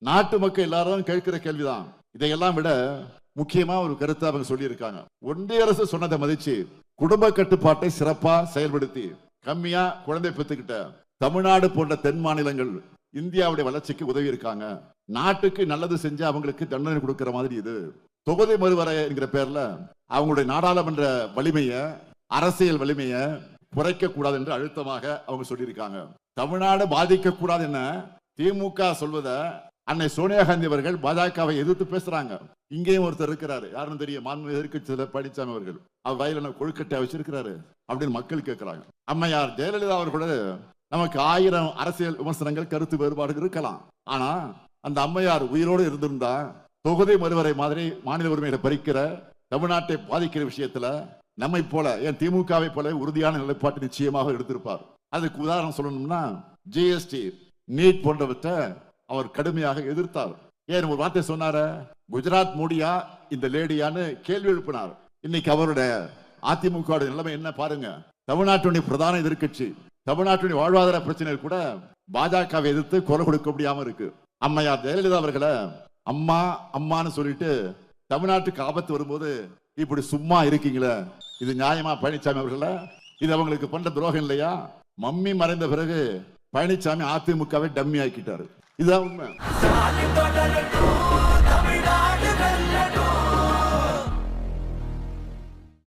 நாட்டு மக்கள் எல்லாரும் கேட்கிற கேள்விதான். இதையெல்லாம் விட முக்கியமா ஒரு கருத்தை அவங்க சொல்லி இருக்காங்க. ஒன்றிய அரசு சொன்னதை மதிச்சு குடும்ப கட்டுப்பாட்டை சிறப்பா செயல்படுத்தி கம்மியா குழந்தை பெற்றுக்கிட்ட தமிழ்நாடு போன்ற தென் மாநிலங்கள் இந்தியாவுடைய வளர்ச்சிக்கு உதவி இருக்காங்க. நாட்டுக்கு நல்லது செஞ்சு அவங்களுக்கு தண்டனை கொடுக்கிற மாதிரி இது தொகுதி மறுவரை என்கிற பேர்ல அவங்களுடைய நாடாளுமன்ற வலிமையை அரசியல் வலிமையை குறைக்க கூடாது என்று அழுத்தமாக அவங்க சொல்லியிருக்காங்க. தமிழ்நாடு பாதிக்க கூடாது என்ன திமுக சொல்வத அன்னை சோனியா காந்தி அவர்கள் பாஜகவை எதிர்த்து பேசுறாங்க. இங்கேயும் ஒருத்தர் இருக்கிறாரு, யாருன்னு தெரியும், மாண்புமிகு எதிர்க்கட்சியில பழனிசாமி அவர்கள். அவர் வயல கொழுக்கட்டை வச்சிருக்கிறாரு அப்படின்னு மக்கள் கேட்கிறாங்க. அம்மையார் ஜெயலலிதா அவர்களோட நமக்கு 1000 அரசியல் விமர்சனங்கள் கருத்து வேறுபாடு இருக்கலாம். ஆனா அந்த அம்மையார் உயிரோடு இருந்திருந்தா தொகுதி மறுவரை மாதிரி மாநில உரிமைகளை பறிக்கிற தமிழ்நாட்டை பாதிக்கிற விஷயத்துல நம்மை போல ஏன் திமுகவை போல உறுதியான நிலைப்பாட்டு நிச்சயமாக எடுத்திருப்பார். அதுக்கு உதாரணம் சொல்லணும்னா ஜிஎஸ்டி நீட் போன்றவற்றை அவர் கடுமையாக எதிர்த்தார். ஏன் ஒரு வார்த்தை சொன்னார, குஜராத் மோடியா இந்த லேடியான்னு கேள்வி எழுப்பினார். இன்னைக்கு அவருடைய அதிமுக நிலைமை என்ன பாருங்க. தமிழ்நாட்டுடைய பிரதான எதிர்க்கட்சி தமிழ்நாட்டுடைய வாழ்வாதார பிரச்சனை கூட பாஜகவை எதிர்த்து குரல் கொடுக்க முடியாம இருக்கு. அம்மையார் ஜெயலலிதா அவர்களை அம்மா அம்மான்னு சொல்லிட்டு தமிழ்நாட்டுக்கு ஆபத்து வரும்போது இப்படி சும்மா இருக்கீங்களே, இது நியாயமா பழனிசாமி அவர்கள? இது அவங்களுக்கு பண்ற துரோகம் இல்லையா? மம்மி மறைந்த பிறகு பழனிசாமி அதிமுகவை டம்மி ஆக்கிட்டாரு. இதுதான் உண்மை.